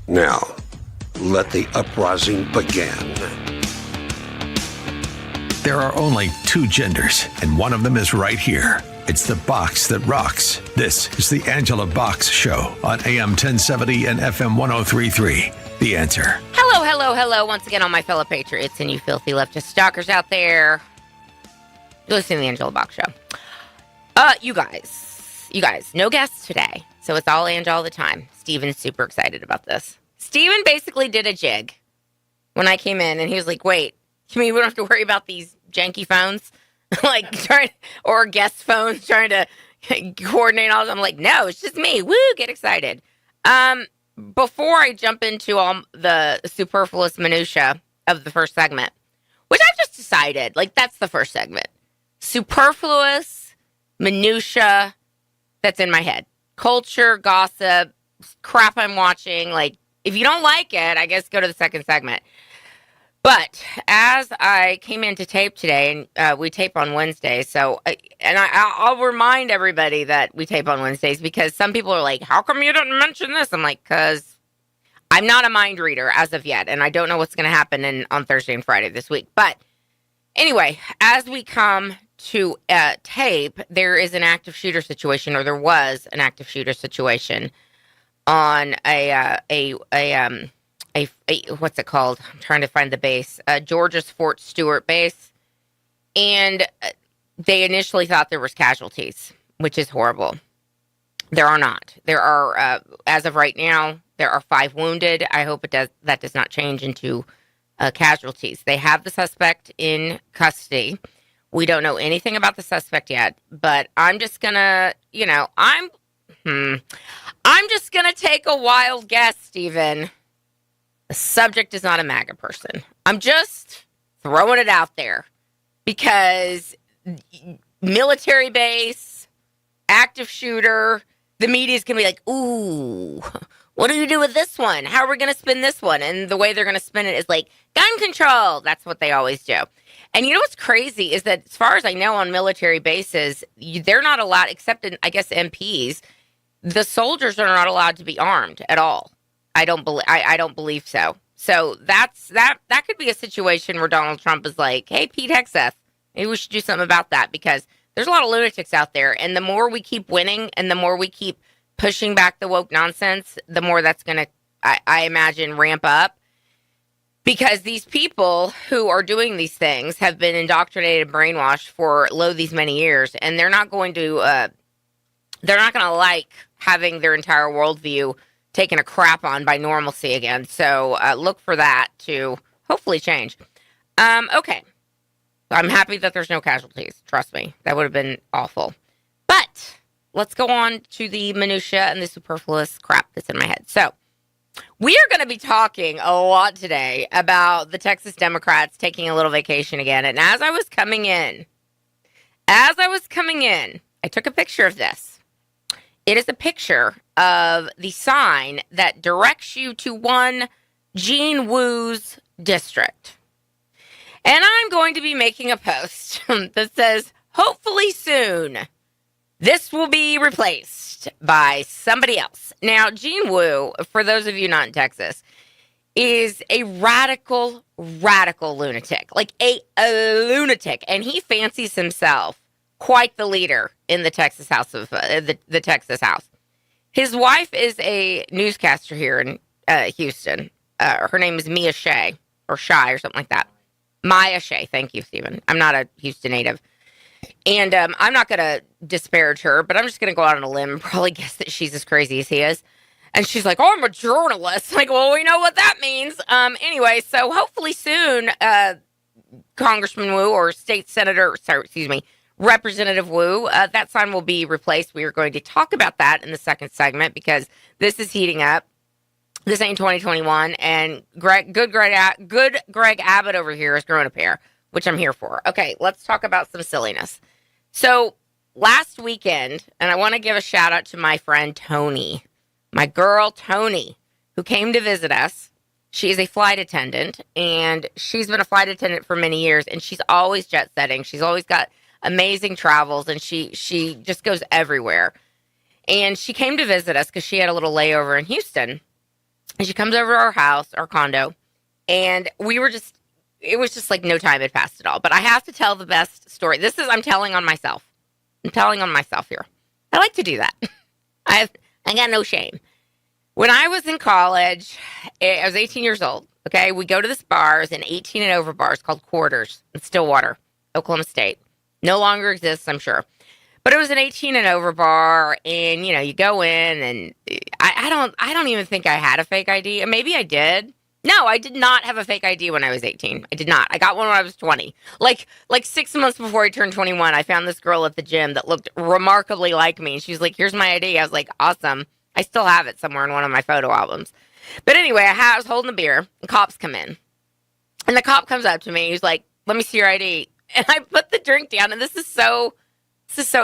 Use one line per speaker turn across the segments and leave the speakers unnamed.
Now, let the uprising begin.
There are only two genders, and one of them is right here. It's the box that rocks. This is the Angela Box Show on AM 1070 and FM 1033. The Answer.
Hello, once again, all my fellow patriots and you filthy leftist stalkers out there. You're listening to the Angela Box Show. You guys, no guests today, so it's all Ange all the time. Steven's super excited about this. Steven basically did a jig when I came in, and he was like, wait, you mean we don't have to worry about these janky phones? or guest phones trying to coordinate all this? I'm like, no, it's just me. Woo, get excited. Before I jump into all the superfluous minutia of the first segment, which I've just decided, that's the first segment. Superfluous minutia that's in my head. Culture, gossip, crap I'm watching. If you don't like it, I guess go to the second segment. But as I came in to tape today, and we tape on Wednesdays, I'll remind everybody that we tape on Wednesdays because some people are like, how come you didn't mention this? I'm like, because I'm not a mind reader as of yet, and I don't know what's going to happen on Thursday and Friday this week. But anyway, as we come to tape, there is an active shooter situation, or there was an active shooter situation on what's it called? I'm trying to find the base. Georgia's Fort Stewart base. And they initially thought there was casualties, which is horrible. There are not. There are, as of right now, there are 5 wounded. I hope that does not change into casualties. They have the suspect in custody. We don't know anything about the suspect yet, but I'm just gonna, I'm just gonna take a wild guess, Stephen. The subject is not a MAGA person. I'm just throwing it out there because military base, active shooter, the media's going to be like, ooh, what do you do with this one? How are we going to spin this one? And the way they're going to spin it is like gun control. That's what they always do. And you know what's crazy is that as far as I know on military bases, they're not allowed, except in, I guess, MPs, the soldiers are not allowed to be armed at all. I don't believe so. So that could be a situation where Donald Trump is like, hey, Pete Hegseth, maybe we should do something about that because there's a lot of lunatics out there. And the more we keep winning and the more we keep pushing back the woke nonsense, the more that's going to, I imagine, ramp up. Because these people who are doing these things have been indoctrinated and brainwashed for these many years. And they're not going to like having their entire worldview taken a crap on by normalcy again. So look for that to hopefully change. Okay. I'm happy that there's no casualties. Trust me. That would have been awful. But let's go on to the minutia and the superfluous crap that's in my head. So we are going to be talking a lot today about the Texas Democrats taking a little vacation again. And as I was coming in, I took a picture of this. It is a picture of the sign that directs you to one Gene Wu's district. And I'm going to be making a post that says, hopefully soon, this will be replaced by somebody else. Now, Gene Wu, for those of you not in Texas, is a radical lunatic. Like a lunatic. And he fancies himself quite the leader in the Texas House of the Texas House. His wife is a newscaster here in Houston. Her name is Mia Shea or Shy or something like that. Maya Shea. Thank you, Stephen. I'm not a Houston native. And I'm not going to disparage her, but I'm just going to go out on a limb and probably guess that she's as crazy as he is. And she's like, oh, I'm a journalist. Like, well, we know what that means. Anyway, so hopefully soon, Congressman Wu or Representative Wu, that sign will be replaced. We are going to talk about that in the second segment because this is heating up. This ain't 2021, and good Greg Abbott over here is growing a pair, which I'm here for. Okay, let's talk about some silliness. So last weekend, and I want to give a shout out to my friend Tony, my girl Tony, who came to visit us. She is a flight attendant, and she's been a flight attendant for many years, and she's always jet setting. She's always got amazing travels, and she just goes everywhere. And she came to visit us because she had a little layover in Houston. And she comes over to our house, our condo, and it was just like no time had passed at all. But I have to tell the best story. I'm telling on myself. I'm telling on myself here. I like to do that. I got no shame. When I was in college, I was 18 years old. Okay, we go to this bar, it's an 18 and over bar. It's called Quarters in Stillwater, Oklahoma State. No longer exists, I'm sure. But it was an 18 and over bar, and you go in, and I don't even think I had a fake ID. Maybe I did. No, I did not have a fake ID when I was 18. I did not. I got one when I was 20. Like 6 months before I turned 21, I found this girl at the gym that looked remarkably like me. And she was like, "Here's my ID." I was like, "Awesome." I still have it somewhere in one of my photo albums. But anyway, I was holding a beer, and cops come in. And the cop comes up to me. He's like, "Let me see your ID." And I put the drink down, and this is so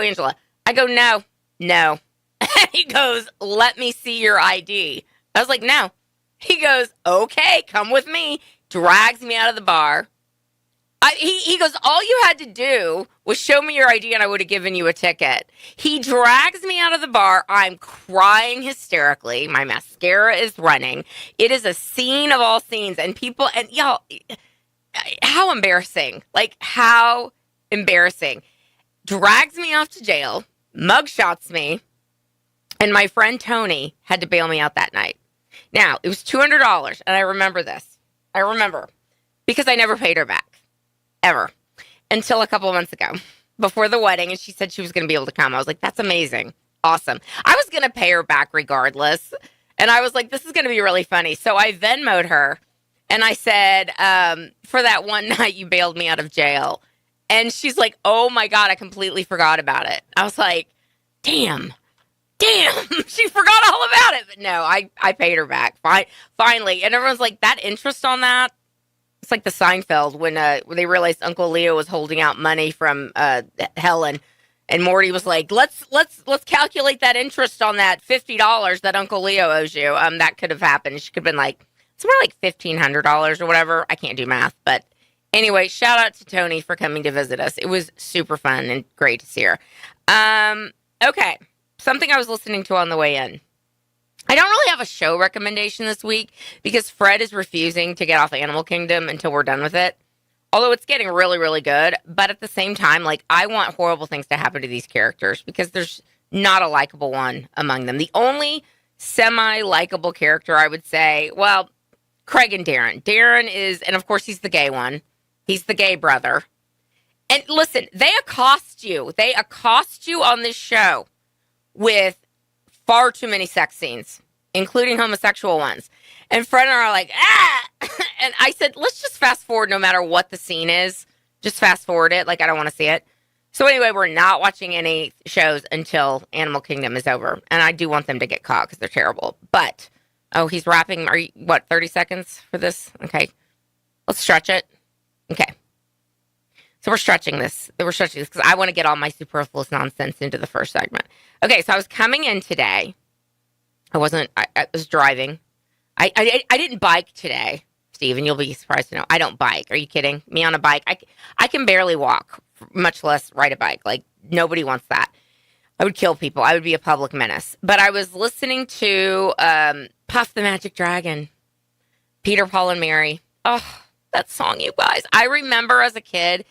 Angela. I go, no. And he goes, "Let me see your ID." I was like, "No." He goes, "Okay, come with me." Drags me out of the bar. He goes, "All you had to do was show me your ID and I would have given you a ticket." He drags me out of the bar. I'm crying hysterically. My mascara is running. It is a scene of all scenes. And people, and y'all, how embarrassing. Like, how embarrassing. Drags me off to jail, mugshots me, and my friend Tony had to bail me out that night. Now, it was $200, and I remember this. I remember, because I never paid her back, ever, until a couple of months ago, before the wedding, and she said she was going to be able to come. I was like, "That's amazing. Awesome." I was going to pay her back regardless, and I was like, "This is going to be really funny." So I Venmo'd her, and I said, "For that one night you bailed me out of jail." And she's like, "Oh my God, I completely forgot about it." I was like, damn, she forgot all about it. But no, I paid her back. Finally. And everyone's like, that interest on that, it's like the Seinfeld when they realized Uncle Leo was holding out money from Helen. And Morty was like, let's calculate that interest on that $50 that Uncle Leo owes you. That could have happened. She could have been like, it's more like $1,500 or whatever. I can't do math, but anyway, shout out to Tony for coming to visit us. It was super fun and great to see her. Okay, something I was listening to on the way in. I don't really have a show recommendation this week because Fred is refusing to get off Animal Kingdom until we're done with it. Although it's getting really, really good. But at the same time, like, I want horrible things to happen to these characters because there's not a likable one among them. The only semi-likable character, I would say, well, Craig and Darren. Darren is, and of course he's the gay one. He's the gay brother. And listen, they accost you. They accost you on this show with far too many sex scenes, including homosexual ones. And Fred and I are like, ah! And I said, let's just fast forward no matter what the scene is. Just fast forward it. Like, I don't want to see it. So anyway, we're not watching any shows until Animal Kingdom is over. And I do want them to get caught because they're terrible. But, oh, he's rapping. Are you, 30 seconds for this? Okay. Let's stretch it. Okay. So we're stretching this. We're stretching this because I want to get all my superfluous nonsense into the first segment. Okay, so I was coming in today. I was driving. I didn't bike today, Steve, and you'll be surprised to know. I don't bike. Are you kidding? Me on a bike? I can barely walk, much less ride a bike. Like, nobody wants that. I would kill people. I would be a public menace. But I was listening to Puff the Magic Dragon, Peter, Paul, and Mary. Oh, that song, you guys. I remember as a kid,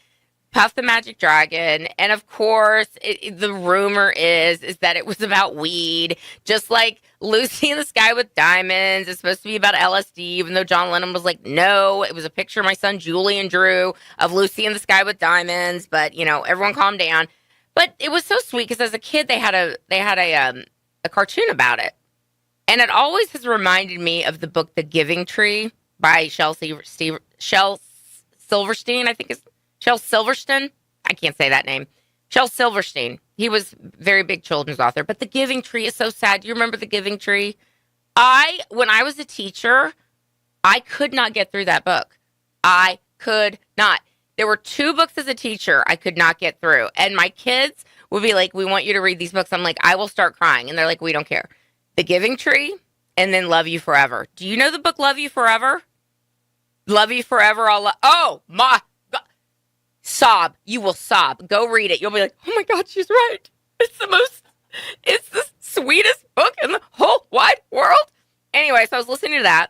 Puff the Magic Dragon, and of course, the rumor is that it was about weed, just like Lucy in the Sky with Diamonds is supposed to be about LSD, even though John Lennon was like, no, it was a picture my son Julian drew of Lucy in the Sky with Diamonds, but, everyone calm down. But it was so sweet, because as a kid, they had a cartoon about it, and it always has reminded me of the book The Giving Tree by Shel Silverstein, I think is Shel Silverstein. I can't say that name. Shel Silverstein. He was a very big children's author. But The Giving Tree is so sad. Do you remember The Giving Tree? When I was a teacher, I could not get through that book. I could not. There were 2 books as a teacher I could not get through. And my kids would be like, we want you to read these books. I'm like, I will start crying. And they're like, we don't care. The Giving Tree and then Love You Forever. Do you know the book Love You Forever? Love You Forever. Oh, my God. Sob. You will sob. Go read it. You'll be like, oh my God, she's right. It's the sweetest book in the whole wide world. Anyway, so I was listening to that.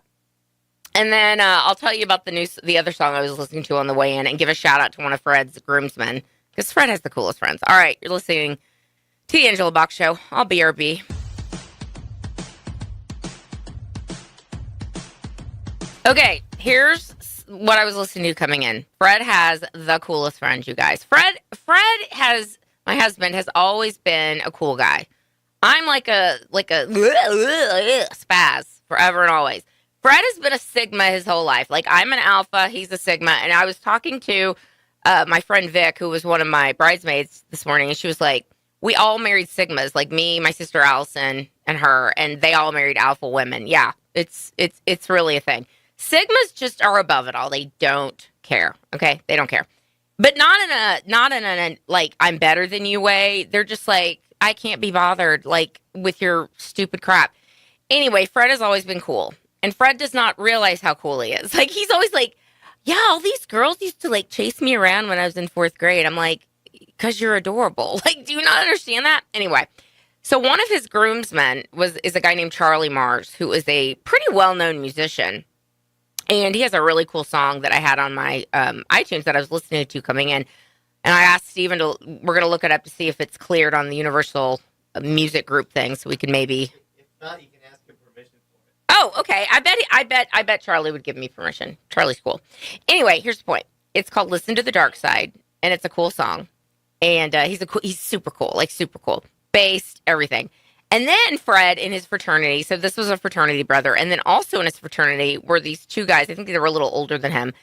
And then I'll tell you about the other song I was listening to on the way in and give a shout out to one of Fred's groomsmen. Because Fred has the coolest friends. All right, you're listening to the Angela Box Show. I'll BRB. Okay, here's what I was listening to coming in. Fred has the coolest friends, you guys. Fred has, my husband, has always been a cool guy. I'm like a spaz forever and always. Fred has been a Sigma his whole life. Like, I'm an Alpha, he's a Sigma. And I was talking to my friend Vic, who was one of my bridesmaids this morning, and she was like, we all married Sigmas, like me, my sister Allison, and her, and they all married Alpha women. Yeah, it's really a thing. Sigmas just are above it all. They don't care. Okay, they don't care, but not in a like I'm better than you way. They're just like, I can't be bothered like with your stupid crap. Anyway, Fred has always been cool, and Fred does not realize how cool he is. Like, he's always like, yeah, all these girls used to like chase me around when I was in 4th grade. I'm like, because you're adorable. Like, do you not understand that? Anyway, so one of his groomsmen is a guy named Charlie Mars, who is a pretty well-known musician. And he has a really cool song that I had on my iTunes that I was listening to coming in. And I asked Steven we're going to look it up to see if it's cleared on the Universal Music Group thing, so we can maybe.
If not, you can ask him permission for it.
Oh, okay. I bet Charlie would give me permission. Charlie's cool. Anyway, here's the point. It's called "Listen to the Dark Side," and it's a cool song. And he's super cool, like super cool, based everything. And then Fred in his fraternity, so this was a fraternity brother, and then also in his fraternity were these two guys, I think they were a little older than him,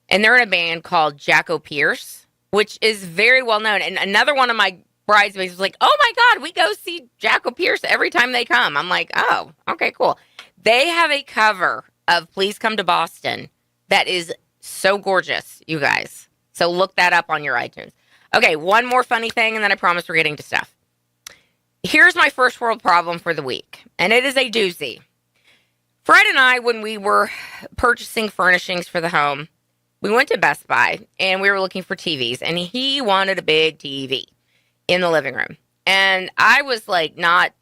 and they're in a band called Jacko Pierce, which is very well known. And another one of my bridesmaids was like, oh my God, we go see Jacko Pierce every time they come. I'm like, oh, okay, cool. They have a cover of Please Come to Boston that is so gorgeous, you guys. So look that up on your iTunes. Okay, one more funny thing, and then I promise we're getting to stuff. Here's my first world problem for the week, and it is a doozy. Fred and I, when we were purchasing furnishings for the home, we went to Best Buy, and we were looking for TVs, and he wanted a big TV in the living room. And I was like not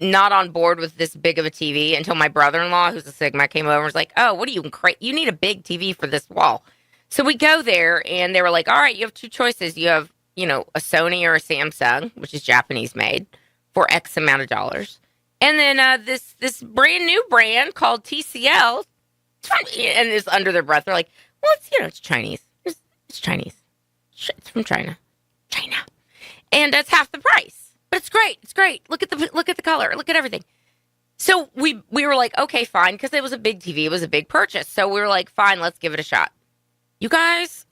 on board with this big of a TV until my brother-in-law, who's a Sigma, came over and was like, oh, what are you, you need a big TV for this wall. So we go there, and they were like, all right, you have two choices. You have, a Sony or a Samsung, which is Japanese made, for X amount of dollars. And then this brand new brand called TCL, and it's under their breath. They're like, well, it's Chinese. It's Chinese. It's from China. And that's half the price. But it's great. It's great. Look at the color. Look at everything. So we were like, okay, fine, because it was a big TV. It was a big purchase. So we were like, fine, let's give it a shot. You guys,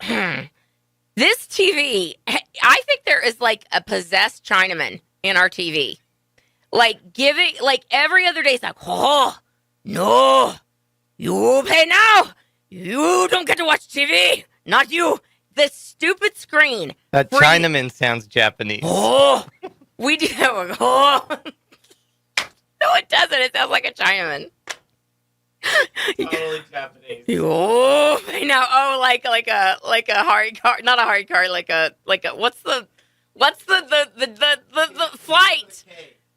this TV, I think there is like a possessed Chinaman in our TV. Like every other day, it's like, oh, no, you pay now. You don't get to watch TV. Not you. The stupid screen.
That Chinaman sounds Japanese.
Oh, we do. Oh. No, it doesn't. It sounds like a Chinaman.
Totally Japanese.
Oh, I know. Oh, like a hard car, not a hard car, like a what's the flight?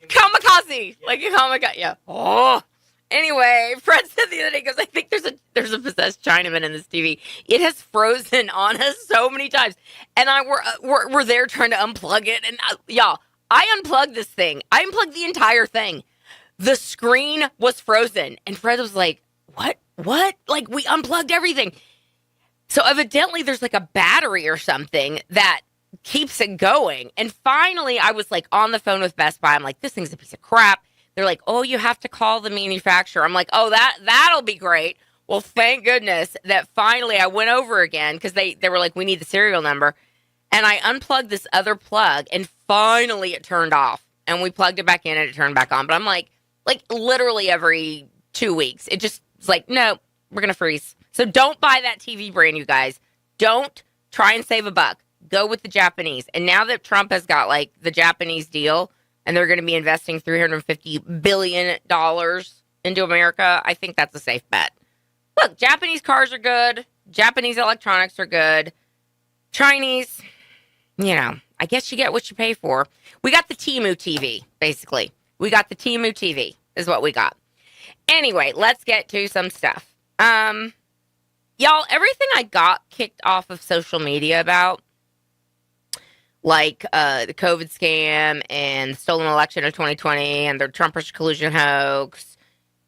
Kamikaze. Like a kamikaze. Yeah. Oh. Anyway, Fred said the other day, goes, I think there's a possessed Chinaman in this TV. It has frozen on us so many times, and we're there trying to unplug it, and y'all, I unplugged this thing. I unplugged the entire thing. The screen was frozen, and Fred was like, what? Like, we unplugged everything. So evidently there's like a battery or something that keeps it going. And finally, I was like on the phone with Best Buy. I'm like, this thing's a piece of crap. They're like, oh, you have to call the manufacturer. I'm like, oh, that'll be great. Well, thank goodness that finally I went over again, because they were like, we need the serial number. And I unplugged this other plug, and finally it turned off. And we plugged it back in, and it turned back on. But I'm like literally every 2 weeks, it just was like, no, we're going to freeze. So don't buy that TV brand, you guys. Don't try and save a buck. Go with the Japanese. And now that Trump has got like the Japanese deal, and they're going to be investing $350 billion into America, I think that's a safe bet. Look, Japanese cars are good. Japanese electronics are good. Chinese, I guess you get what you pay for. We got the Temu TV, basically. We got the Temu TV is what we got. Anyway, let's get to some stuff. Y'all, everything I got kicked off of social media about, like the COVID scam and the stolen election of 2020 and the Trumpers collusion hoax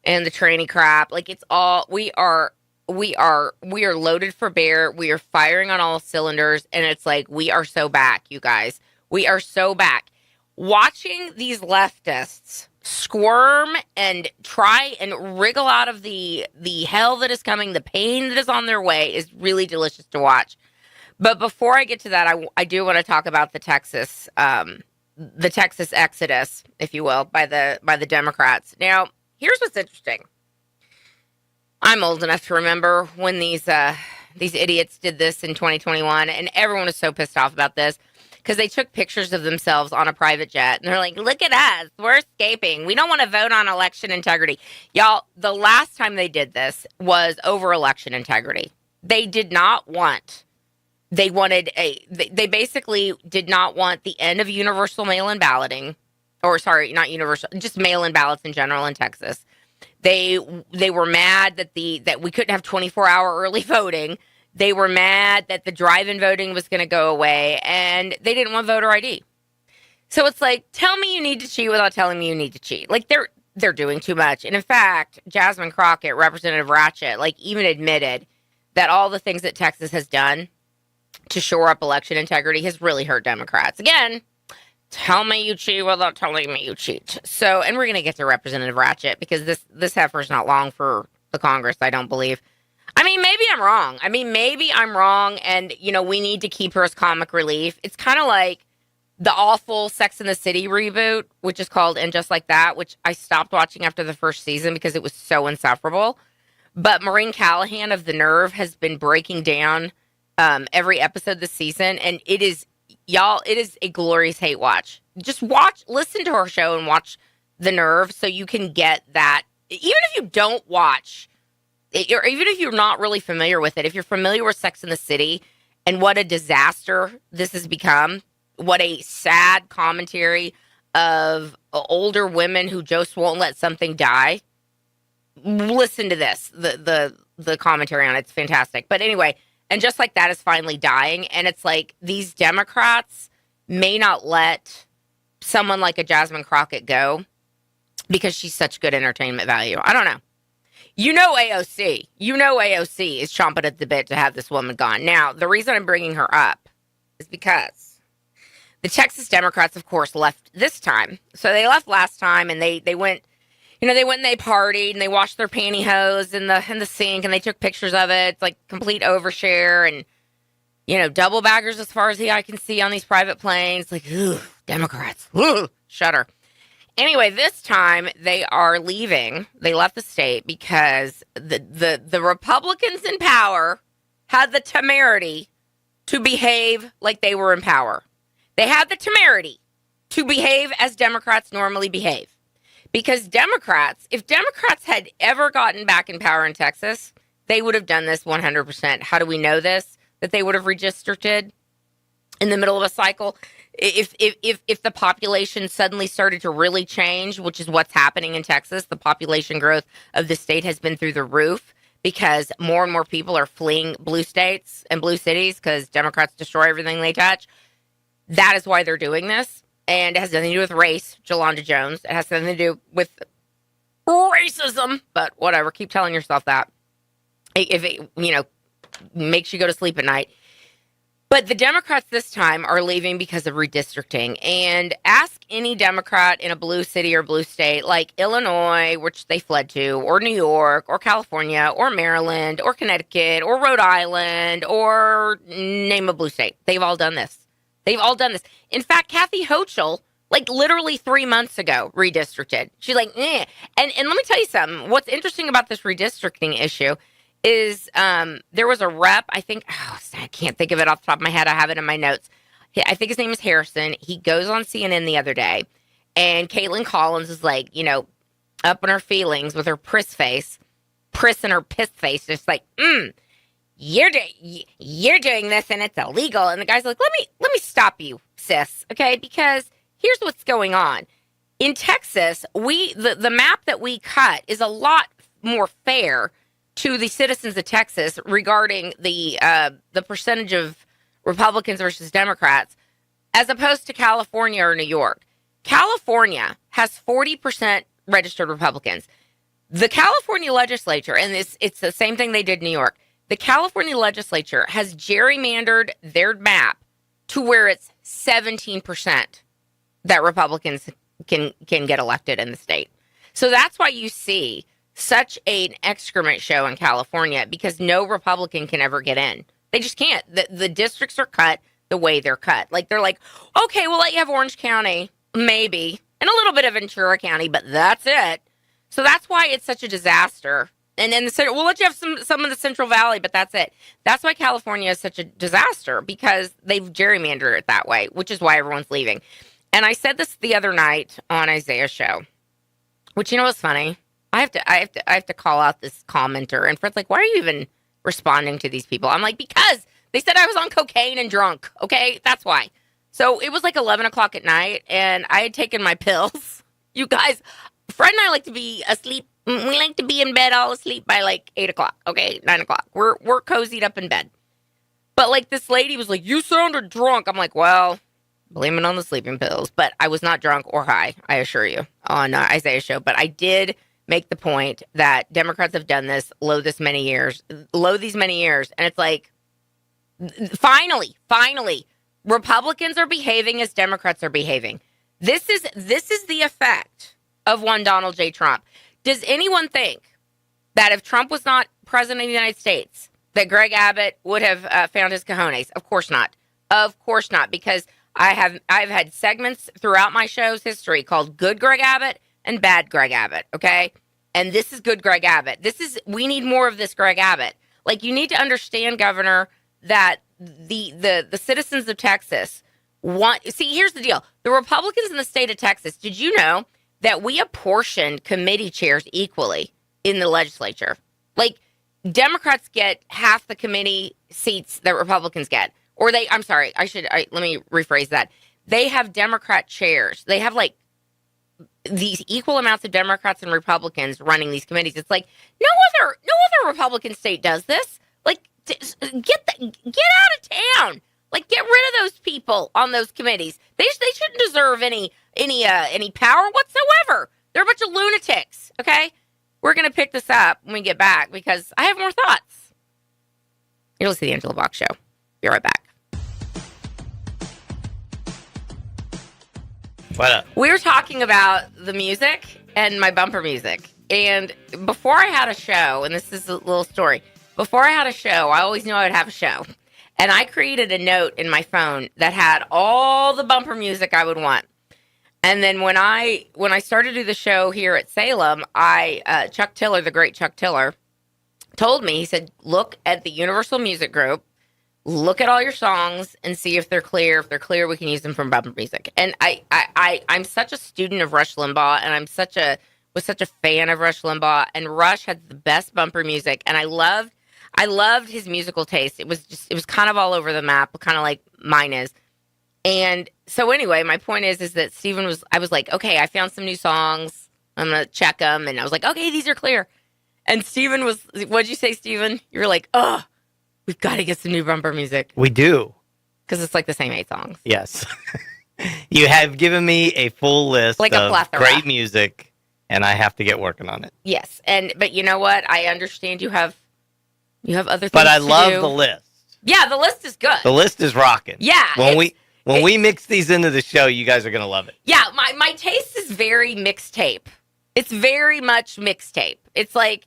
and the tranny crap, like it's all, we are loaded for bear. We are firing on all cylinders, and it's like we are so back, you guys. We are so back. Watching these leftists squirm and try and wriggle out of the hell that is coming, the pain that is on their way, is really delicious to watch. But before I get to that, I do want to talk about the Texas exodus, if you will, by the Democrats. Now, here's what's interesting. I'm old enough to remember when these idiots did this in 2021, and everyone was so pissed off about this because they took pictures of themselves on a private jet, and they're like, look at us, we're escaping. We don't want to vote on election integrity. Y'all, the last time they did this was over election integrity. They did not want... They basically did not want the end of universal mail-in balloting, or sorry, not universal, just mail-in ballots in general in Texas. They were mad that we couldn't have 24-hour early voting. They were mad that the drive-in voting was going to go away, and they didn't want voter ID. So it's like, tell me you need to cheat without telling me you need to cheat. Like they're doing too much. And in fact, Jasmine Crockett, Representative Ratchet, like even admitted that all the things that Texas has done to shore up election integrity has really hurt Democrats. Again, tell me you cheat without telling me you cheat. So, and we're going to get to Representative Ratchet because this heifer's not long for the Congress, I don't believe. I mean, maybe I'm wrong. And, you know, we need to keep her as comic relief. It's kind of like the awful Sex and the City reboot, which is called And Just Like That, which I stopped watching after the first season because it was so insufferable. But Maureen Callahan of The Nerve has been breaking down every episode this season, and it is a glorious hate watch. Just listen to her show and watch The Nerve so you can get that. Even if you don't watch, or even if you're not really familiar with it, if you're familiar with Sex and the City and what a disaster this has become, what a sad commentary of older women who just won't let something die, listen to this. The commentary on it's fantastic. But anyway, And Just Like That is finally dying. And it's like these Democrats may not let someone like a Jasmine Crockett go because she's such good entertainment value. I don't know. You know AOC is chomping at the bit to have this woman gone. Now, the reason I'm bringing her up is because the Texas Democrats, of course, left this time. So they left last time, and they went... You know, they went and they partied and they washed their pantyhose in the sink and they took pictures of it. It's like complete overshare and, you know, double baggers as far as the eye can see on these private planes. Like, ugh, Democrats, ugh, shudder. Anyway, this time they are leaving. They left the state because the Republicans in power had the temerity to behave like they were in power. They had the temerity to behave as Democrats normally behave. Because if Democrats had ever gotten back in power in Texas, they would have done this 100%. How do we know this? That they would have redistricted in the middle of a cycle? If the population suddenly started to really change, which is what's happening in Texas, the population growth of the state has been through the roof because more and more people are fleeing blue states and blue cities because Democrats destroy everything they touch. That is why they're doing this. And it has nothing to do with race, Jolanda Jones. It has nothing to do with racism. But whatever, keep telling yourself that. If it, you know, makes you go to sleep at night. But the Democrats this time are leaving because of redistricting. And ask any Democrat in a blue city or blue state like Illinois, which they fled to, or New York, or California, or Maryland, or Connecticut, or Rhode Island, or name a blue state. They've all done this. They've all done this. In fact, Kathy Hochul, like literally 3 months ago, redistricted. She's like, eh. And let me tell you something. What's interesting about this redistricting issue is there was a rep, I think, I can't think of it off the top of my head. I have it in my notes. I think his name is Harrison. He goes on CNN the other day, and Caitlin Collins is like, you know, up in her feelings with her priss and her piss face, just like, You're doing this and it's illegal. And the guy's like, let me stop you, sis. Okay. Because here's what's going on. in Texas, the map that we cut is a lot more fair to the citizens of Texas regarding the percentage of Republicans versus Democrats, as opposed to California or New York. California has 40% registered Republicans. The California legislature, and it's the same thing they did in New York, the California legislature has gerrymandered their map to where it's 17% that Republicans can get elected in the state. So that's why you see such an excrement show in California, because no Republican can ever get in. They just can't. The districts are cut the way they're cut. Like, they're like, okay, we'll let you have Orange County, maybe, and a little bit of Ventura County, but that's it. So that's why it's such a disaster. And then we'll let you have some of the Central Valley, but that's it. That's why California is such a disaster, because they've gerrymandered it that way, which is why everyone's leaving. And I said this the other night on Isaiah's show, which, you know what's funny? I have to call out this commenter, and Fred's like, why are you even responding to these people? I'm like, because they said I was on cocaine and drunk. Okay, that's why. So it was like 11 o'clock at night, and I had taken my pills. You guys, Fred and I like to be asleep. We like to be in bed all asleep by like 8 o'clock. Okay, 9 o'clock. We're cozied up in bed. But like, this lady was like, you sounded drunk. I'm like, well, blame it on the sleeping pills. But I was not drunk or high, I assure you, on Isaiah's show. But I did make the point that Democrats have done this these many years. And it's like, finally, Republicans are behaving as Democrats are behaving. This is the effect of one Donald J. Trump. Does anyone think that if Trump was not president of the United States, that Greg Abbott would have found his cojones? Of course not. Of course not, because I've had segments throughout my show's history called Good Greg Abbott and Bad Greg Abbott, okay? And this is Good Greg Abbott. We need more of this Greg Abbott. Like, you need to understand, Governor, that the citizens of Texas here's the deal. The Republicans in the state of Texas, did you know that we apportioned committee chairs equally in the legislature? Like, Democrats get half the committee seats that Republicans get. Or let me rephrase that. They have Democrat chairs. They have like these equal amounts of Democrats and Republicans running these committees. It's like no other Republican state does this. Like, get out of town. Like, get rid of those people on those committees. They shouldn't deserve any power whatsoever. They're a bunch of lunatics. Okay, we're gonna pick this up when we get back because I have more thoughts. You'll see the Angela Box Show. Be right back.
What up?
We were talking about the music and my bumper music. And before I had a show, and this is a little story, before I had a show, I always knew I would have a show. And I created a note in my phone that had all the bumper music I would want. And then when I started to do the show here at Salem, Chuck Tiller, the great Chuck Tiller, told me, he said, look at the Universal Music Group, look at all your songs and see if they're clear. If they're clear, we can use them from bumper music. And I'm such a student of Rush Limbaugh, and was such a fan of Rush Limbaugh, and Rush had the best bumper music, and I loved his musical taste. It was kind of all over the map, kind of like mine is. And so anyway, my point is that I was like, okay, I found some new songs. I'm going to check them. And I was like, okay, these are clear. And Steven what'd you say, Steven? You were like, oh, we've got to get some new bumper music.
We do.
Because it's like the same 8 songs.
Yes. You have given me a full list
like
of great
music,
and I have to get working on it.
Yes. But you know what? I understand you have other things
But I
to
love
do.
the list.
Yeah, the list is good.
The list is rocking.
Yeah.
When we mix these into the show, you guys are going to love it.
Yeah, my taste is very mixtape. It's very much mixtape. It's like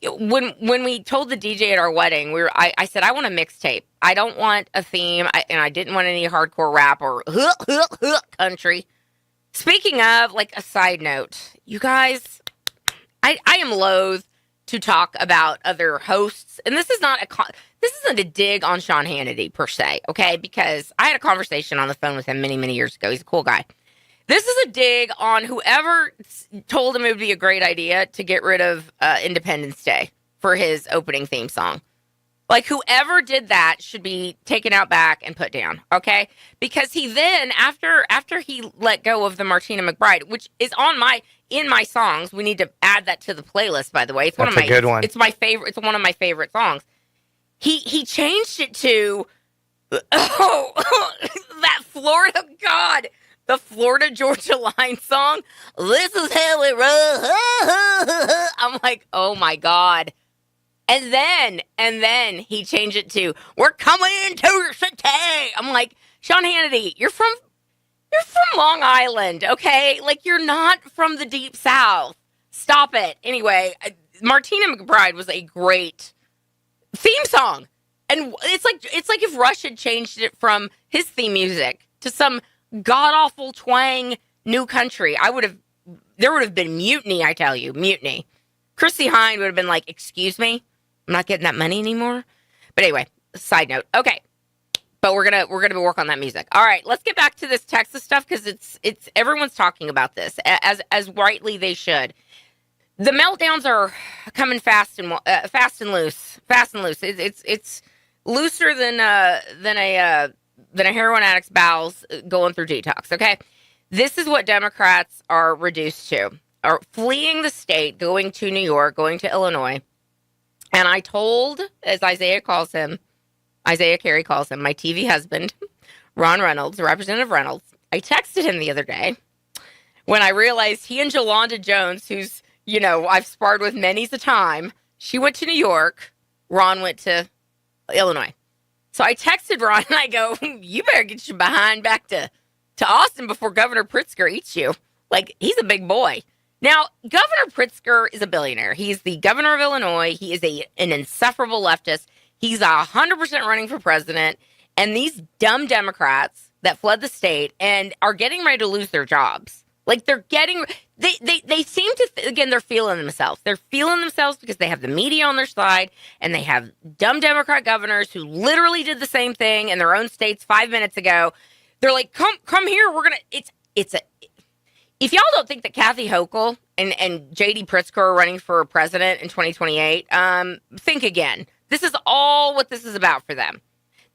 when we told the DJ at our wedding, I said, I want a mixtape. I don't want a theme, and I didn't want any hardcore rap or country. Speaking of, like, a side note, you guys, I am loath to talk about other hosts, and this isn't a dig on Sean Hannity per se, okay? Because I had a conversation on the phone with him many, many years ago. He's a cool guy. This is a dig on whoever told him it would be a great idea to get rid of Independence Day for his opening theme song. Like, whoever did that should be taken out back and put down, okay? Because he then, after he let go of the Martina McBride, which is in my songs, we need to add that to the playlist, by the way. It's
That's a good one.
It's my favorite. It's one of my favorite songs. He changed it to, that Florida, God, the Florida Georgia Line song. This is how it runs. I'm like, oh my God. And then he changed it to, we're coming into your city. I'm like, Sean Hannity, you're from Long Island, okay? Like, you're not from the Deep South. Stop it. Anyway, Martina McBride was a great theme song. And it's like if Rush had changed it from his theme music to some god-awful twang new country. There would have been mutiny, I tell you, mutiny. Chrissy Hynde would have been like, excuse me? I'm not getting that money anymore. But anyway, side note. Okay. But we're gonna work on that music. All right, let's get back to this Texas stuff because it's everyone's talking about this as rightly they should. The meltdowns are coming fast and loose. It's looser than a heroin addict's bowels going through detox. Okay, this is what Democrats are reduced to: are fleeing the state, going to New York, going to Illinois. And I told, as Isaiah Carey calls him, my TV husband, Ron Reynolds, Representative Reynolds. I texted him the other day when I realized he and Jolanda Jones, who's, I've sparred with many's a time, she went to New York, Ron went to Illinois. So I texted Ron and I go, you better get your behind back to Austin before Governor Pritzker eats you. Like, he's a big boy. Now, Governor Pritzker is a billionaire. He's the governor of Illinois. He is an insufferable leftist. He's 100% running for president. And these dumb Democrats that fled the state and are getting ready to lose their jobs. Like, they seem to, again, they're feeling themselves. They're feeling themselves because they have the media on their side and they have dumb Democrat governors who literally did the same thing in their own states 5 minutes ago. They're like, come here. We're going to, if y'all don't think that Kathy Hochul and J.D. Pritzker are running for president in 2028, think again. This is all what this is about for them.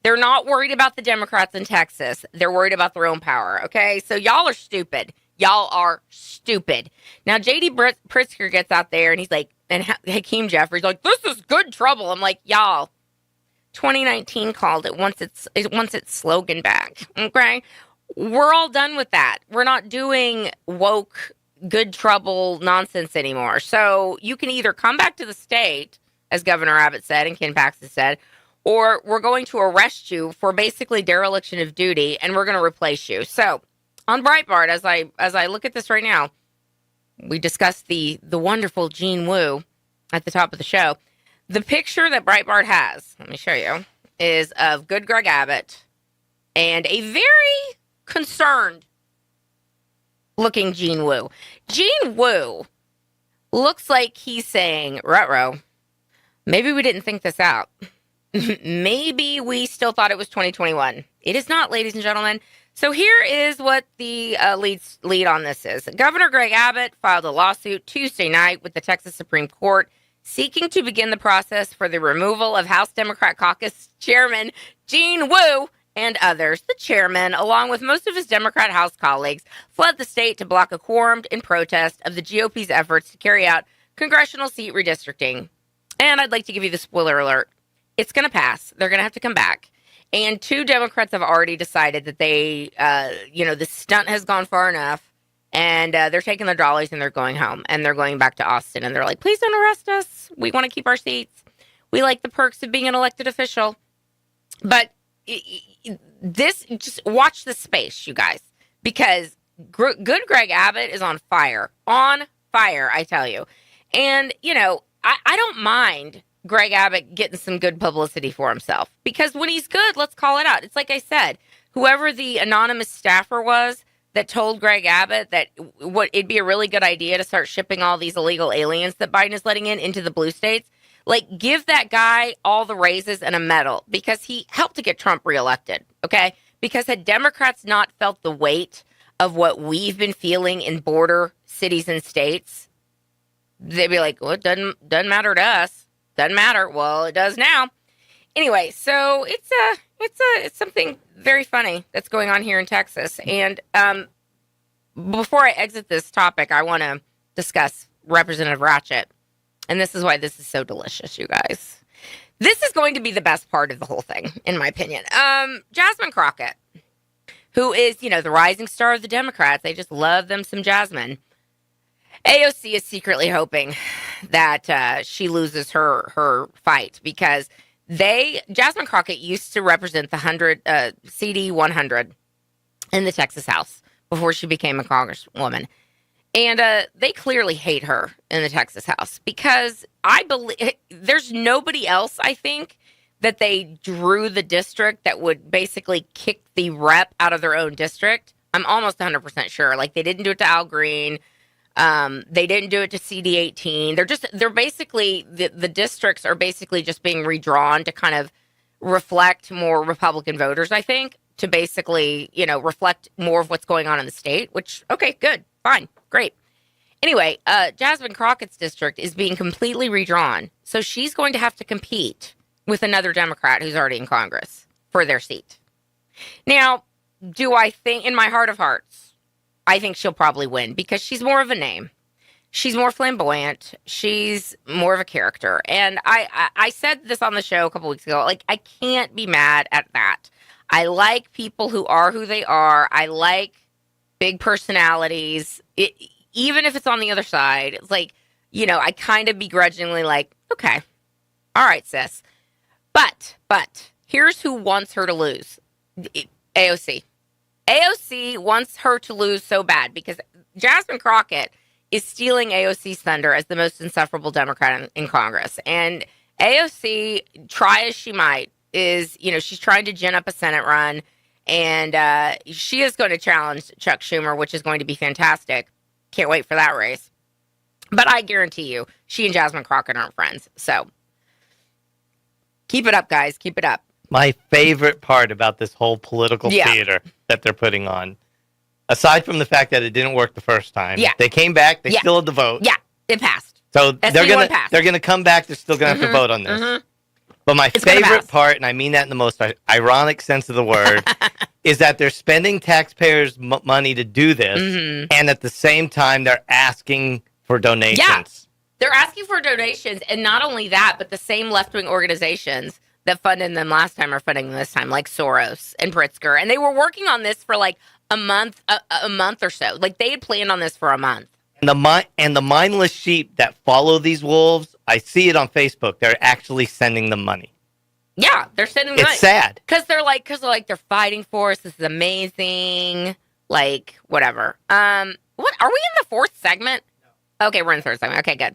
They're not worried about the Democrats in Texas. They're worried about their own power, okay? So y'all are stupid. Y'all are stupid. Now, J.D. Pritzker gets out there, and he's like, and Hakeem Jeffries like, this is good trouble. I'm like, y'all, 2019 called it once its slogan back, okay? We're all done with that. We're not doing woke, good trouble nonsense anymore. So you can either come back to the state, as Governor Abbott said and Ken Paxton said, or we're going to arrest you for basically dereliction of duty, and we're going to replace you. So on Breitbart, as I look at this right now, we discussed the wonderful Jean Wu at the top of the show. The picture that Breitbart has, let me show you, is of good Greg Abbott and a very concerned looking Jean Wu. Jean Wu looks like he's saying, ruh-roh, maybe we didn't think this out. Maybe we still thought it was 2021. It is not, ladies and gentlemen. So here is what the lead on this is. Governor Greg Abbott filed a lawsuit Tuesday night with the Texas Supreme Court seeking to begin the process for the removal of House Democrat Caucus Chairman Jean Wu and others. The chairman, along with most of his Democrat House colleagues, fled the state to block a quorum in protest of the GOP's efforts to carry out congressional seat redistricting. And I'd like to give you the spoiler alert. It's going to pass. They're going to have to come back. And 2 Democrats have already decided that they, the stunt has gone far enough. And they're taking their dollies and they're going home. And they're going back to Austin. And they're like, please don't arrest us. We want to keep our seats. We like the perks of being an elected official. But just watch the space, you guys. Because good Greg Abbott is on fire. On fire, I tell you. And, I don't mind Greg Abbott getting some good publicity for himself. Because when he's good, let's call it out. It's like I said, whoever the anonymous staffer was that told Greg Abbott that it'd be a really good idea to start shipping all these illegal aliens that Biden is letting into the blue states, like, give that guy all the raises and a medal because he helped to get Trump reelected, okay? Because had Democrats not felt the weight of what we've been feeling in border cities and states, they'd be like, well, it doesn't matter to us. Doesn't matter. Well, it does now. Anyway, so it's something very funny that's going on here in Texas. And before I exit this topic, I want to discuss Representative Ratchet. And this is why this is so delicious, you guys. This is going to be the best part of the whole thing, in my opinion. Jasmine Crockett, who is, the rising star of the Democrats. They just love them some Jasmine. AOC is secretly hoping that she loses her fight because Jasmine Crockett used to represent the CD 100 in the Texas House before she became a congresswoman. And they clearly hate her in the Texas House because I believe there's nobody else, I think, that they drew the district that would basically kick the rep out of their own district. I'm almost 100% sure. Like, they didn't do it to Al Green. They didn't do it to CD 18. They're basically, the districts are basically just being redrawn to kind of reflect more Republican voters, I think, to basically, reflect more of what's going on in the state, which, okay, good, fine, great. Anyway, Jasmine Crockett's district is being completely redrawn. So she's going to have to compete with another Democrat who's already in Congress for their seat. Now, do I think, in my heart of hearts, I think she'll probably win because she's more of a name. She's more flamboyant. She's more of a character. And I said this on the show a couple weeks ago. Like, I can't be mad at that. I like people who are who they are. I like big personalities. Even if it's on the other side, it's like, I kind of begrudgingly like, okay, all right, sis. But here's who wants her to lose. AOC. AOC wants her to lose so bad because Jasmine Crockett is stealing AOC's thunder as the most insufferable Democrat in Congress. And AOC, try as she might, is, she's trying to gin up a Senate run. And she is going to challenge Chuck Schumer, which is going to be fantastic. Can't wait for that race. But I guarantee you, she and Jasmine Crockett aren't friends. So keep it up, guys. Keep it up.
My favorite part about this whole political theater that they're putting on, aside from the fact that it didn't work the first time, they came back, they still had the vote.
Yeah, it passed.
So they're gonna come back, they're still gonna have to vote on this. But my favorite part, and I mean that in the most ironic sense of the word, is that they're spending taxpayers' money to do this, and at the same time they're asking for donations.
Yeah, they're asking for donations, and not only that, but the same left-wing organizations that funded them last time are funding them this time, like Soros and Pritzker. And they were working on this for like a month or so. Like, they had planned on this for a month.
And the mindless sheep that follow these wolves, I see it on Facebook. They're actually sending them money.
Yeah, they're sending money.
It's sad.
Because they're they're fighting for us. This is amazing. Like, whatever. What are we in the fourth segment? No. Okay, we're in the third segment. Okay, good.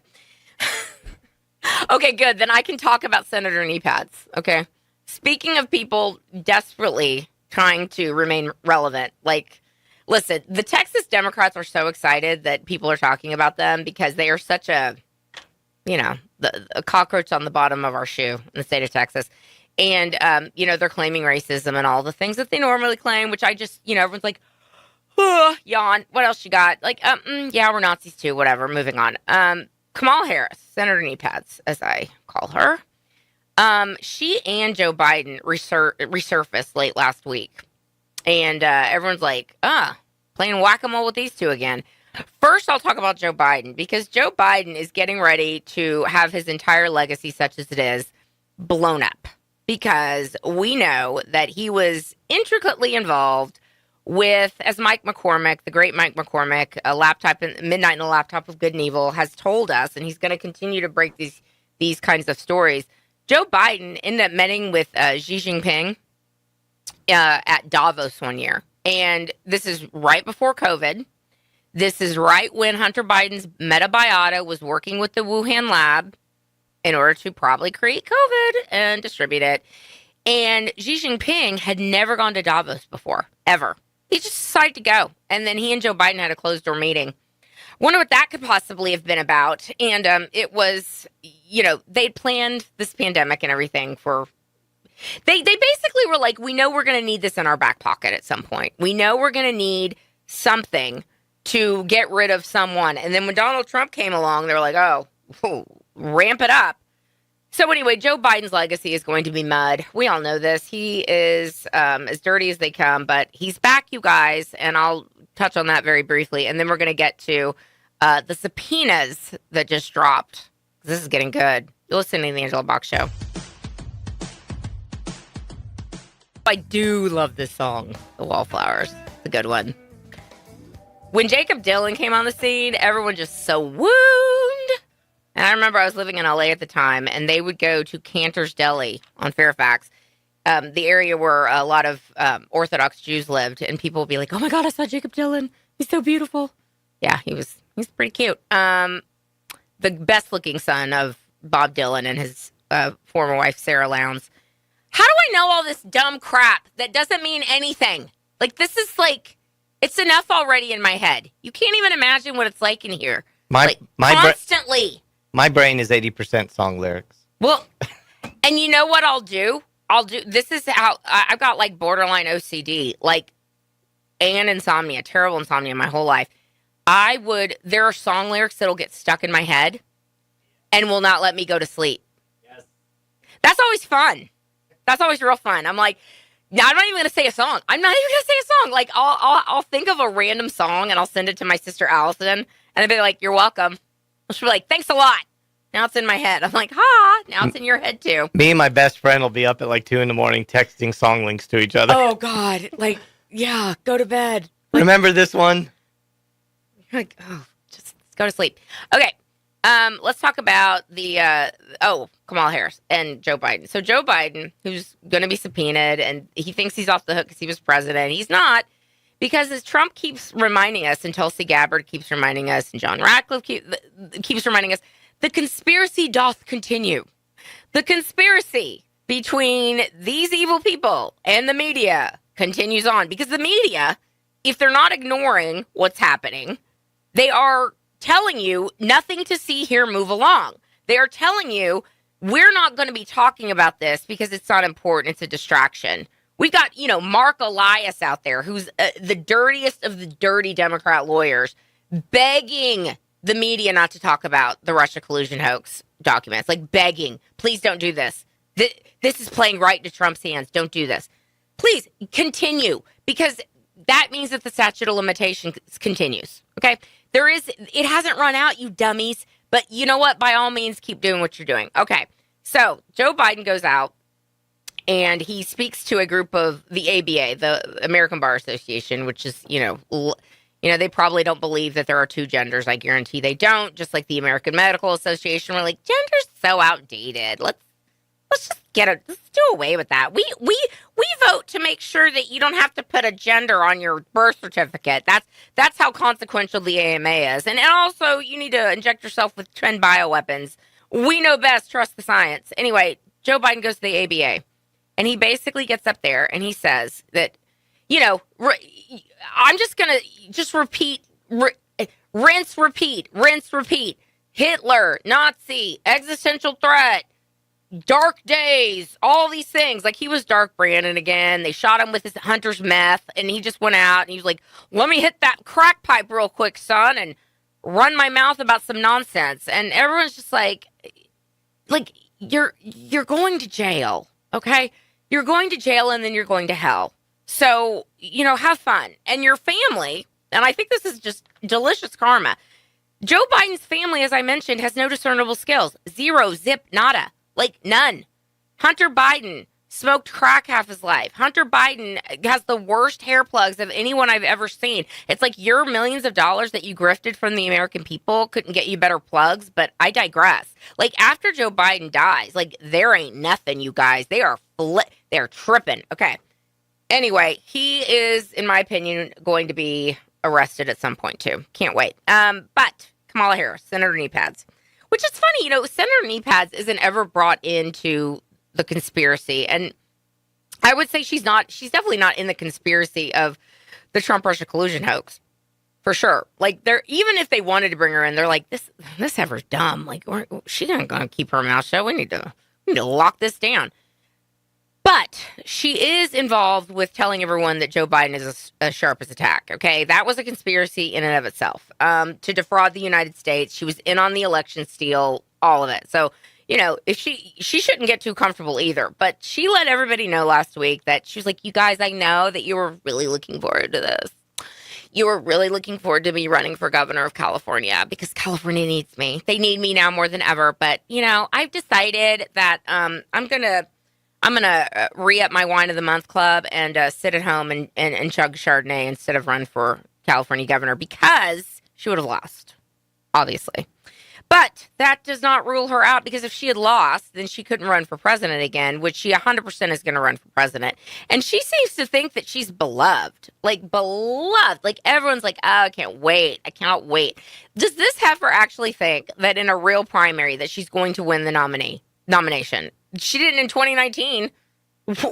Okay, good. Then I can talk about Senator knee pads. Okay. Speaking of people desperately trying to remain relevant, like, listen, the Texas Democrats are so excited that people are talking about them because they are such a cockroach on the bottom of our shoe in the state of Texas. And, they're claiming racism and all the things that they normally claim, which I just, everyone's like, oh, yawn. What else you got? Like, yeah, we're Nazis too. Whatever. Moving on. Kamala Harris, Senator knee pads, as I call her. She and Joe Biden resurfaced late last week. And everyone's like, playing whack-a-mole with these two again. First, I'll talk about Joe Biden, because Joe Biden is getting ready to have his entire legacy, such as it is, blown up. Because we know that he was intricately involved with, as Mike McCormick, the great Mike McCormick, a laptop in Midnight in a Laptop of Good and Evil, has told us, and he's going to continue to break these kinds of stories. Joe Biden ended up meeting with Xi Jinping at Davos one year. And this is right before COVID. This is right when Hunter Biden's Metabiota was working with the Wuhan lab in order to probably create COVID and distribute it. And Xi Jinping had never gone to Davos before, ever. He just decided to go. And then he and Joe Biden had a closed-door meeting. Wonder what that could possibly have been about. And it was, they'd planned this pandemic and everything for... They basically were like, we know we're going to need this in our back pocket at some point. We know we're going to need something to get rid of someone. And then when Donald Trump came along, they were like, oh, ramp it up. So anyway, Joe Biden's legacy is going to be mud. We all know this. He is as dirty as they come, but he's back, you guys, and I'll touch on that very briefly. And then we're going to get to the subpoenas that just dropped. This is getting good. You're listening to the Angela Box Show. I do love this song, The Wallflowers. It's a good one. When Jacob Dylan came on the scene, everyone just so wound. And I remember I was living in LA at the time, and they would go to Cantor's Deli on Fairfax, the area where a lot of Orthodox Jews lived, and people would be like, "Oh my God, I saw Jacob Dylan. He's so beautiful." Yeah, he's pretty cute. The best-looking son of Bob Dylan and his former wife Sarah Lowndes. How do I know all this dumb crap that doesn't mean anything? Like, this is like, it's enough already in my head. You can't even imagine what it's like in here. Constantly.
My brain is 80% song lyrics.
Well, and you know what I'll do? This is how, I've got like borderline OCD, like, and insomnia, terrible insomnia my whole life. There are song lyrics that'll get stuck in my head and will not let me go to sleep. Yes. That's always fun. That's always real fun. I'm like, no, I'm not even going to say a song. I'm not even going to say a song. Like, I'll think of a random song and I'll send it to my sister Allison and I'll be like, "You're welcome." She'll be like, "Thanks a lot." Now it's in my head. I'm like, now it's in your head too.
Me and my best friend will be up at like 2 a.m. texting song links to each other.
Oh God. Like, yeah, go to bed. Like,
remember this one?
You're like, oh, just go to sleep. Okay. Let's talk about the, Kamala Harris and Joe Biden. So Joe Biden, who's going to be subpoenaed, and he thinks he's off the hook because he was president. He's not, because as Trump keeps reminding us, and Tulsi Gabbard keeps reminding us, and John Ratcliffe keeps reminding us, the conspiracy doth continue. The conspiracy between these evil people and the media continues on, because the media, if they're not ignoring what's happening, they are telling you nothing to see here, move along. They are telling you we're not going to be talking about this because it's not important. It's a distraction. We got, Mark Elias out there, who's the dirtiest of the dirty Democrat lawyers, begging the media not to talk about the Russia collusion hoax documents, like begging, please don't do this. This is playing right into Trump's hands. Don't do this. Please continue, because that means that the statute of limitations continues. Okay. It hasn't run out, you dummies, but you know what? By all means, keep doing what you're doing. Okay. So Joe Biden goes out and he speaks to a group of the ABA, the American Bar Association, which is, they probably don't believe that there are two genders. I guarantee they don't. Just like the American Medical Association, we're like, gender's so outdated. Let's just let's do away with that. We vote to make sure that you don't have to put a gender on your birth certificate. That's how consequential the AMA is. And also, you need to inject yourself with trend bioweapons. We know best. Trust the science. Anyway, Joe Biden goes to the ABA, and he basically gets up there and he says that, I'm just going to repeat, rinse, repeat. Hitler, Nazi, existential threat, dark days, all these things. Like, he was Dark Brandon again. They shot him with his hunter's meth, and he just went out and he was like, "Let me hit that crack pipe real quick, son, and run my mouth about some nonsense." And everyone's just like you're going to jail, okay? You're going to jail, and then you're going to hell. So, have fun. And your family, and I think this is just delicious karma. Joe Biden's family, as I mentioned, has no discernible skills. Zero, zip, nada. Like, none. Hunter Biden smoked crack half his life. Hunter Biden has the worst hair plugs of anyone I've ever seen. It's like your millions of dollars that you grifted from the American people couldn't get you better plugs, but I digress. Like, after Joe Biden dies, like, there ain't nothing, you guys. They're tripping. Okay. Anyway, he is, in my opinion, going to be arrested at some point, too. Can't wait. But Kamala Harris, Senator Knee Pads. Which is funny, Senator Knee Pads isn't ever brought into the conspiracy. And I would say she's definitely not in the conspiracy of the Trump-Russia collusion hoax. For sure. Like, even if they wanted to bring her in, they're like, this heifer's dumb. Like, she's not going to keep her mouth shut. We need to lock this down. But she is involved with telling everyone that Joe Biden is as sharp as a tack, okay? That was a conspiracy in and of itself. To defraud the United States. She was in on the election steal, all of it. So, if she shouldn't get too comfortable either. But she let everybody know last week that she was like, you guys, I know that you were really looking forward to this. You were really looking forward to me running for governor of California because California needs me. They need me now more than ever. But, I've decided that I'm going to re-up my wine of the month club and sit at home and chug Chardonnay instead of run for California governor because she would have lost, obviously. But that does not rule her out because if she had lost, then she couldn't run for president again, which she 100% is going to run for president. And she seems to think that she's beloved. Like, beloved. Like, everyone's like, oh, I can't wait. I cannot wait. Does this have her actually think that in a real primary that she's going to win the nomination? She didn't in 2019.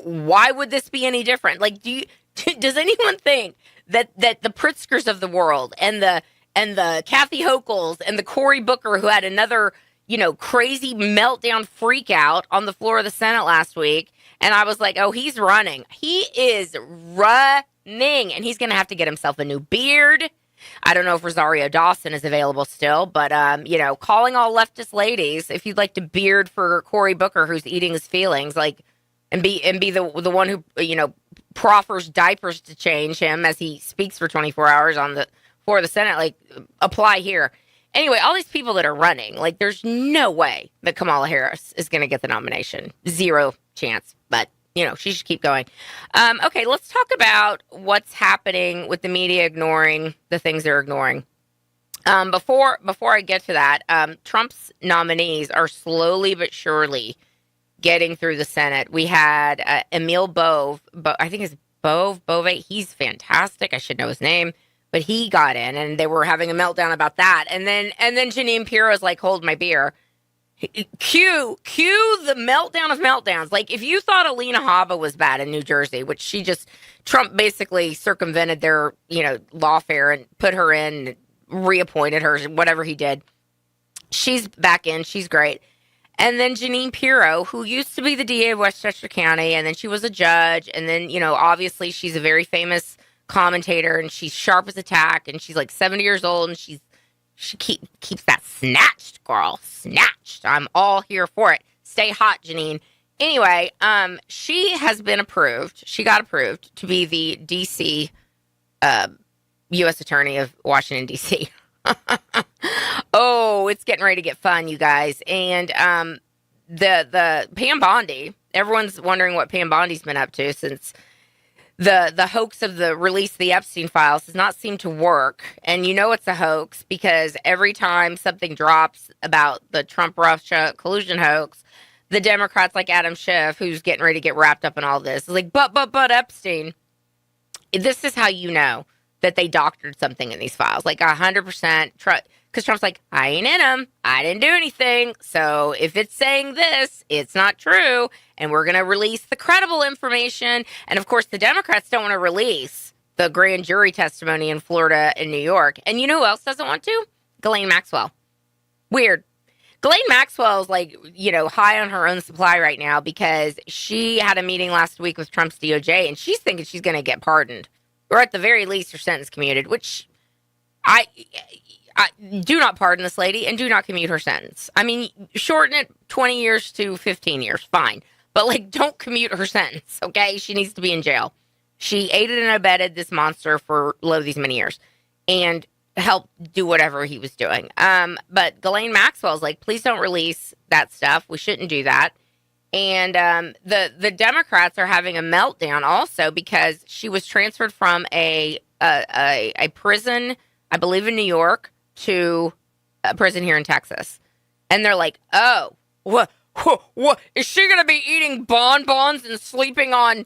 Why would this be any different? Like, does anyone think that the Pritzkers of the world and the Kathy Hochul's and the Cory Booker, who had another, crazy meltdown freak out on the floor of the Senate last week. And I was like, oh, he's running. He is running. And he's going to have to get himself a new beard. I don't know if Rosario Dawson is available still, but, calling all leftist ladies, if you'd like to beard for Cory Booker, who's eating his feelings, and be the one who, proffers diapers to change him as he speaks for 24 hours on the for the Senate, apply here. Anyway, all these people that are running, there's no way that Kamala Harris is going to get the nomination. Zero chance. But, she should keep going. Okay, let's talk about what's happening with the media ignoring the things they're ignoring. Before I get to that, Trump's nominees are slowly but surely getting through the Senate. We had Emil Bove, I think it's Bove. He's fantastic. I should know his name. But he got in, and they were having a meltdown about that. And then Jeanine Pirro's like, hold my beer. Cue the meltdown of meltdowns. If you thought Alina Habba was bad in New Jersey, which Trump basically circumvented their, lawfare and put her in, reappointed her, whatever he did. She's back in. She's great. And then Jeanine Pirro, who used to be the DA of Westchester County, and then she was a judge. And then, obviously she's a very famous commentator, and she's sharp as a tack, and she's 70 years old, and she keeps that snatched, girl. Snatched. I'm all here for it. Stay hot, Jeanine. Anyway, she has been approved. She got approved to be the D.C. U.S. Attorney of Washington, D.C. Oh, it's getting ready to get fun, you guys. And the Pam Bondi, everyone's wondering what Pam Bondi's been up to since the hoax of the release of the Epstein files does not seem to work. And it's a hoax because every time something drops about the Trump-Russia collusion hoax, the Democrats like Adam Schiff, who's getting ready to get wrapped up in all this, is like, but Epstein. This is how you know that they doctored something in these files. 100%. Because Trump's like, I ain't in them. I didn't do anything. So if it's saying this, it's not true. And we're going to release the credible information. And of course, the Democrats don't want to release the grand jury testimony in Florida and New York. And you know who else doesn't want to? Ghislaine Maxwell. Weird. Ghislaine Maxwell is high on her own supply right now because she had a meeting last week with Trump's DOJ, and she's thinking she's going to get pardoned. Or at the very least, her sentence commuted, which I do not pardon this lady and do not commute her sentence. I mean, shorten it 20 years to 15 years, fine. But, don't commute her sentence, okay? She needs to be in jail. She aided and abetted this monster for these many years and helped do whatever he was doing. But Ghislaine Maxwell's like, please don't release that stuff. We shouldn't do that. And the Democrats are having a meltdown also because she was transferred from a prison, I believe in New York, to a prison here in Texas. And they're like, oh, what is she going to be eating bonbons and sleeping on,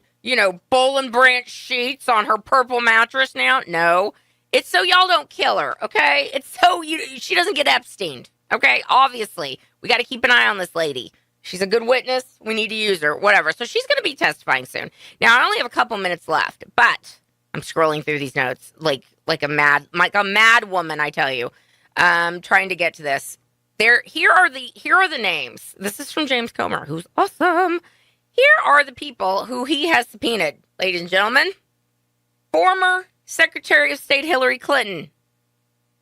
Boll and Branch sheets on her purple mattress now? No, it's so y'all don't kill her. Okay. It's so she doesn't get Epsteined. Okay. Obviously we got to keep an eye on this lady. She's a good witness. We need to use her, whatever. So she's going to be testifying soon. Now I only have a couple minutes left, but I'm scrolling through these notes like a mad woman, I tell you. Trying to get to this. Here are the names. This is from James Comer, who's awesome. Here are the people who he has subpoenaed, ladies and gentlemen. Former Secretary of State Hillary Clinton.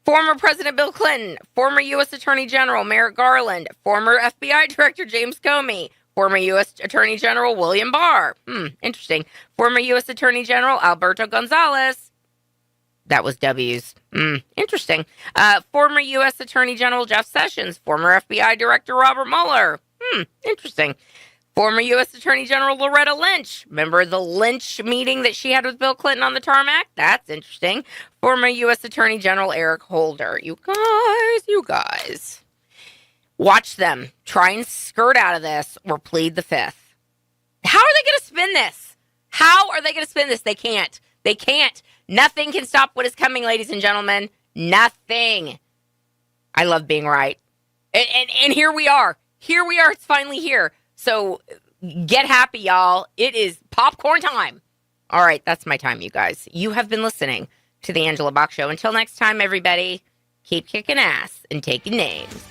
Former President Bill Clinton, former U.S. Attorney General Merrick Garland, former FBI Director James Comey, former U.S. Attorney General William Barr. Interesting. Former U.S. Attorney General Alberto Gonzales. That was W's. Interesting. Former U.S. Attorney General Jeff Sessions, former FBI Director Robert Mueller. Interesting. Former U.S. Attorney General Loretta Lynch. Remember the Lynch meeting that she had with Bill Clinton on the tarmac? That's interesting. Former U.S. Attorney General Eric Holder. You guys. Watch them try and skirt out of this or plead the fifth. How are they going to spin this? How are they going to spin this? They can't. They can't. Nothing can stop what is coming, ladies and gentlemen. Nothing. I love being right. And here we are. Here we are. It's finally here. So get happy, y'all. It is popcorn time. All right, that's my time, you guys. You have been listening to The Angela Box Show. Until next time, everybody, keep kicking ass and taking names.